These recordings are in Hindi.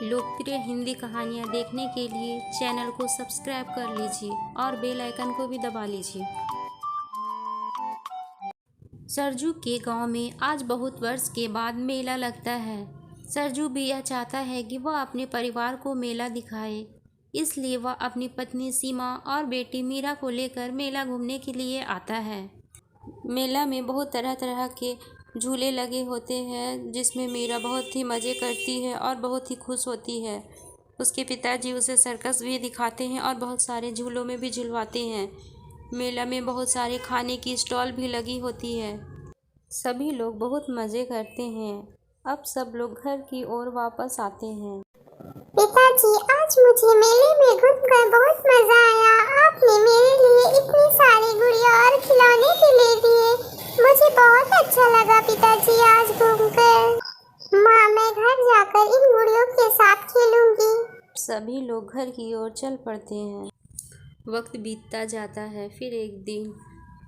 लोकप्रिय हिंदी कहानियाँ देखने के लिए चैनल को सब्सक्राइब कर लीजिए और बेल आइकन को भी दबा लीजिए। सरजू के गांव में आज बहुत वर्ष के बाद मेला लगता है। सरजू भी यह चाहता है कि वह अपने परिवार को मेला दिखाए, इसलिए वह अपनी पत्नी सीमा और बेटी मीरा को लेकर मेला घूमने के लिए आता है। मेला में बहुत तरह तरह के झूले लगे होते हैं, जिसमें मीरा बहुत ही मज़े करती है और बहुत ही खुश होती है। उसके पिताजी उसे सर्कस भी दिखाते हैं और बहुत सारे झूलों में भी झुलवाते हैं। मेला में बहुत सारे खाने की स्टॉल भी लगी होती है। सभी लोग बहुत मज़े करते हैं। अब सब लोग घर की ओर वापस आते हैं। पिताजी, आज मुझे मेले में घूमकर बहुत मजा आया। आपने मेरे लिए इतनी सारी गुड़िया और खिलौने भी ले दिए। मुझे बहुत अच्छा लगा पिताजी आज घूमकर। माँ, मैं घर जाकर इन गुड़ियों के साथ खेलूंगी। सभी लोग घर की ओर चल पड़ते हैं। वक्त बीतता जाता है। फिर एक दिन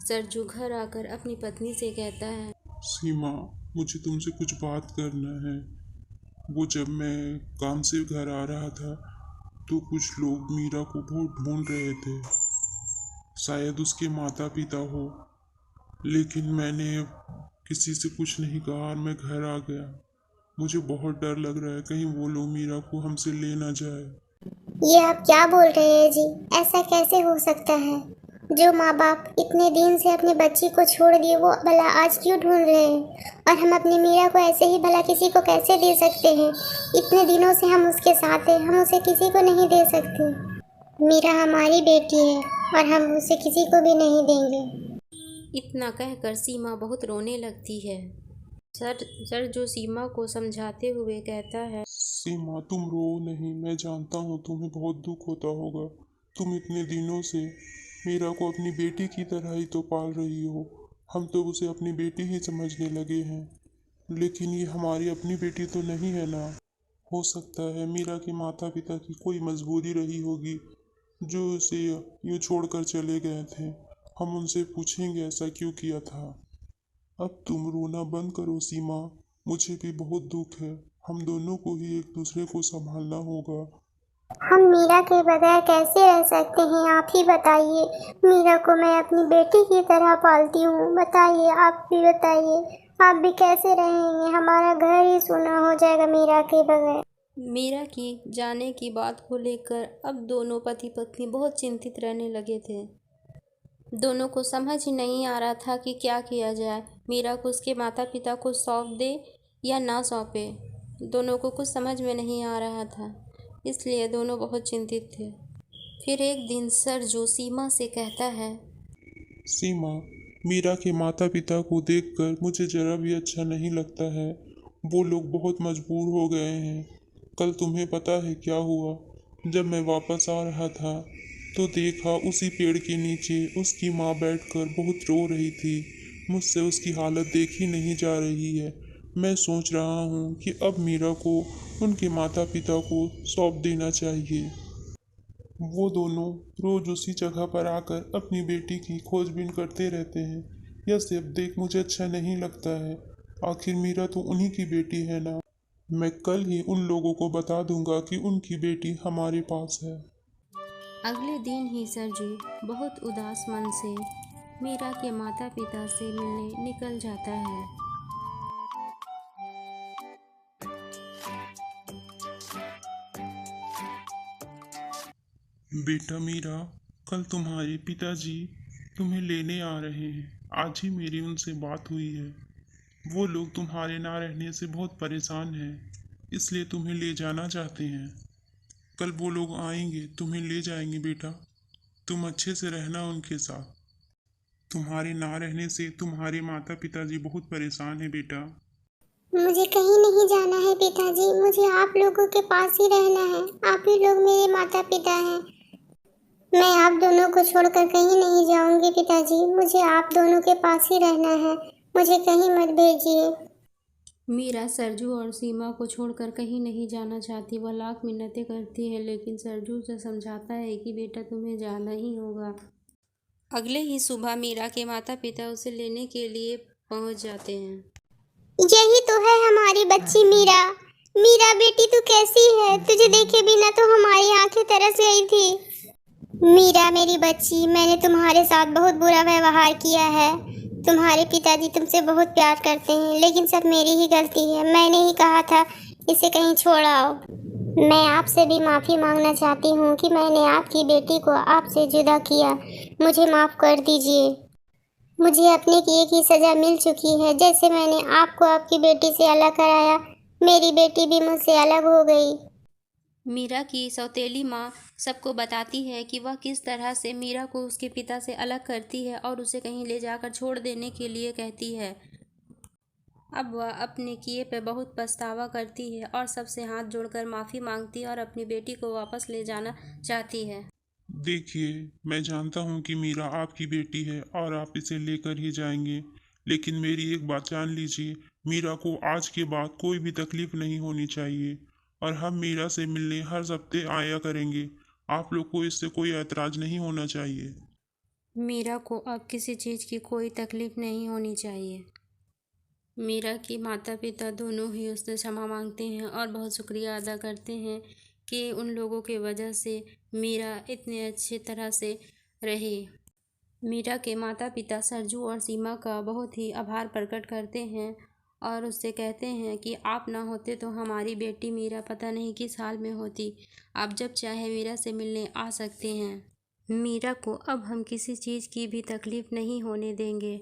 सरजू घर आकर अपनी पत्नी से कहता है, सीमा, मुझे तुमसे कुछ बात करना है। वो जब मैं काम से घर आ रहा था तो कुछ लोग मीरा को बहुत ढूंढ रहे थे। शायद उसके माता पिता हो, लेकिन मैंने किसी से कुछ नहीं कहा और मैं घर आ गया। मुझे बहुत डर लग रहा है, कहीं वो लोग मीरा को हमसे ले ना जाए। ये आप क्या बोल रहे हैं जी? ऐसा कैसे हो सकता है? जो माँ बाप इतने दिन से अपनी बच्ची को छोड़ दिए, वो भला आज क्यों ढूंढ रहे हैं? और हम अपनी मीरा को ऐसे ही भला किसी को कैसे दे सकते हैं? इतने दिनों से हम उसके साथ हैं, हम उसे किसी को नहीं दे सकते। मीरा हमारी बेटी है और हम उसे किसी को भी नहीं देंगे। इतना कहकर सीमा बहुत रोने लगती है। सर जो सीमा को समझाते हुए कहता है, सीमा, तुम रो नहीं। मैं जानता हूँ तुम्हें बहुत दुख होता होगा। तुम इतने दिनों से मीरा को अपनी बेटी की तरह ही तो पाल रही हो। हम तो उसे अपनी बेटी ही समझने लगे हैं, लेकिन ये हमारी अपनी बेटी तो नहीं है ना। हो सकता है मीरा के माता पिता की कोई मजबूरी रही होगी जो उसे यूँ छोड़कर चले गए थे। हम उनसे पूछेंगे ऐसा क्यों किया था। अब तुम रोना बंद करो सीमा। मुझे भी बहुत दुख है। हम दोनों को ही एक दूसरे को संभालना होगा। हम मीरा के बगैर कैसे रह सकते हैं? आप ही बताइए। मीरा को मैं अपनी बेटी की तरह पालती हूँ। बताइए, आप भी बताइए, आप भी कैसे रहेंगे? हमारा घर ही सूना हो जाएगा मीरा के बगैर। मीरा की जाने की बात को लेकर अब दोनों पति पत्नी बहुत चिंतित रहने लगे थे। दोनों को समझ ही नहीं आ रहा था कि क्या किया जाए। मीरा को उसके माता पिता को सौंप दे या ना सौंपे। दोनों को कुछ समझ में नहीं आ रहा था, इसलिए दोनों बहुत चिंतित थे। फिर एक दिन सरजू सीमा से कहता है, सीमा, मीरा के माता पिता को देखकर मुझे जरा भी अच्छा नहीं लगता है। वो लोग बहुत मजबूर हो गए हैं। कल तुम्हें पता है क्या हुआ? जब मैं वापस आ रहा था तो देखा उसी पेड़ के नीचे उसकी माँ बैठकर बहुत रो रही थी। मुझसे उसकी हालत देखी नहीं जा रही है। मैं सोच रहा हूँ कि अब मीरा को उनके माता पिता को सौंप देना चाहिए। वो दोनों रोज उसी जगह पर आकर अपनी बेटी की खोजबीन करते रहते हैं। यह सब देख मुझे अच्छा नहीं लगता है। आखिर मीरा तो उन्हीं की बेटी है ना। मैं कल ही उन लोगों को बता दूंगा कि उनकी बेटी हमारे पास है। अगले दिन ही सरजू बहुत उदास मन से मीरा के माता पिता से मिलने निकल जाता है। बेटा मीरा, कल तुम्हारे पिताजी तुम्हें लेने आ रहे हैं। आज ही मेरी उनसे बात हुई है। वो लोग तुम्हारे ना रहने से बहुत परेशान हैं, इसलिए तुम्हें ले जाना चाहते हैं। कल वो लोग आएंगे, तुम्हें ले जाएंगे बेटा। तुम अच्छे से रहना उनके साथ। तुम्हारे ना रहने से तुम्हारे माता पिताजी बहुत परेशान हैं बेटा। मुझे कहीं नहीं जाना है पिताजी। मुझे आप लोगों के पास ही रहना है। आप ही लोग मेरे माता पिता हैं। मैं आप दोनों को छोड़कर कहीं नहीं जाऊंगी पिताजी। मुझे आप दोनों के पास ही रहना है। मुझे कहीं मत भेजिए। मीरा सरजू और सीमा को छोड़कर कहीं नहीं जाना चाहती। वह लाख मिन्नतें करती है, लेकिन सरजू उसे समझाता है कि बेटा तुम्हें जाना ही होगा। अगले ही सुबह मीरा के माता पिता उसे लेने के लिए पहुंच जाते हैं। यही तो है हमारी बच्ची मीरा। मीरा बेटी तू कैसी है? तुझे देखे बिना तो हमारी आंखें तरस गई थी। मीरा मेरी बच्ची, मैंने तुम्हारे साथ बहुत बुरा व्यवहार किया है। तुम्हारे पिताजी तुमसे बहुत प्यार करते हैं, लेकिन सब मेरी ही गलती है। मैंने ही कहा था इसे कहीं छोड़ आओ। मैं आपसे भी माफ़ी मांगना चाहती हूँ कि मैंने आपकी बेटी को आपसे जुदा किया। मुझे माफ़ कर दीजिए। मुझे अपने किए की सज़ा मिल चुकी है। जैसे मैंने आपको आपकी बेटी से अलग कराया, मेरी बेटी भी मुझसे अलग हो गई। मीरा की सौतेली माँ सबको बताती है कि वह किस तरह से मीरा को उसके पिता से अलग करती है और उसे कहीं ले जाकर छोड़ देने के लिए कहती है। अब वह अपने किए पे बहुत पछतावा करती है और सबसे हाथ जोड़कर माफ़ी मांगती है और अपनी बेटी को वापस ले जाना चाहती है। देखिए, मैं जानता हूँ कि मीरा आपकी बेटी है और आप इसे लेकर ही जाएंगे, लेकिन मेरी एक बात जान लीजिए, मीरा को आज के बाद कोई भी तकलीफ नहीं होनी चाहिए और हम मीरा से मिलने हर हफ्ते आया करेंगे। आप लोग को इससे कोई ऐतराज़ नहीं होना चाहिए। मीरा को अब किसी चीज़ की कोई तकलीफ नहीं होनी चाहिए। मीरा की माता पिता दोनों ही उससे क्षमा मांगते हैं और बहुत शुक्रिया अदा करते हैं कि उन लोगों के वजह से मीरा इतने अच्छे तरह से रही। मीरा के माता पिता सरजू और सीमा का बहुत ही आभार प्रकट करते हैं और उससे कहते हैं कि आप ना होते तो हमारी बेटी मीरा पता नहीं किस हाल में होती। आप जब चाहे मीरा से मिलने आ सकते हैं। मीरा को अब हम किसी चीज़ की भी तकलीफ़ नहीं होने देंगे।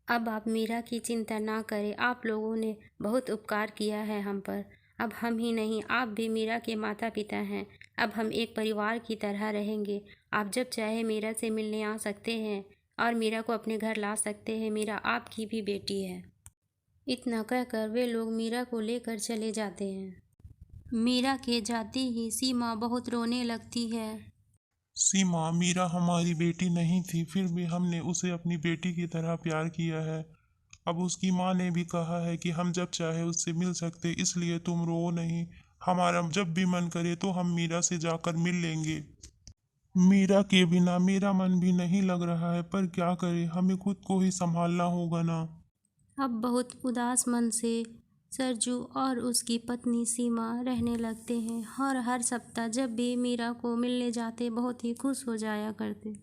अब आप मीरा की चिंता ना करें। आप लोगों ने बहुत उपकार किया है हम पर। अब हम ही नहीं, आप भी मीरा के माता पिता हैं। अब हम एक परिवार की तरह रहेंगे। आप जब चाहे मीरा से मिलने आ सकते हैं और मीरा को अपने घर ला सकते हैं। मीरा आपकी भी बेटी है। इतना कहकर वे लोग मीरा को लेकर चले जाते हैं। मीरा के जाते ही सीमा बहुत रोने लगती है। सीमा, मीरा हमारी बेटी नहीं थी, फिर भी हमने उसे अपनी बेटी की तरह प्यार किया है। अब उसकी माँ ने भी कहा है कि हम जब चाहे उससे मिल सकते, इसलिए तुम रो नहीं। हमारा जब भी मन करे तो हम मीरा से जाकर मिल लेंगे। मीरा के बिना मेरा मन भी नहीं लग रहा है, पर क्या करें, हमें खुद को ही संभालना होगा ना। अब बहुत उदास मन से सरजू और उसकी पत्नी सीमा रहने लगते हैं और हर सप्ताह जब भी मीरा को मिलने जाते बहुत ही खुश हो जाया करते।